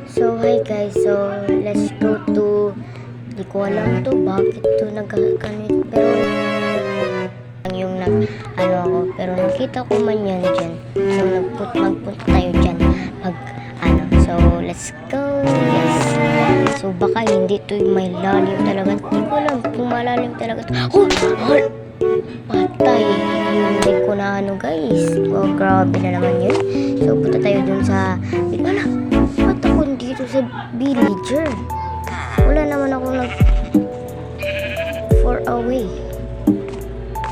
So, hi guys. So, let's go to... Di ko alam to, bakit to nagkakanit. Pero, yung ano ako. Pero nakita ko man yan dyan. So, magpunta tayo dyan. So, let's go. Yes. So, baka hindi to may lalim talaga. Di ko alam kung malalim talaga to. Patay. Hindi ko na ano guys. Oh, grabe na naman yun. So, punta tayo dun sa... Wala. Ba't ako dito sa villager? Wala naman ako far away.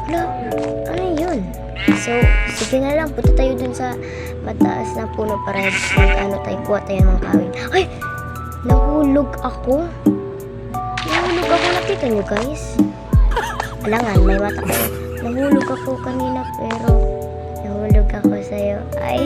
Wala. Ano yun? So, sige na lang. Punta tayo dun sa mataas na puno para kuha tayo ng kawin. Ay! Nahulog ako. Nakita nyo guys? Alangan, may mata ko. Nahulog ako kanina pero nahulog ako sa'yo. Ay!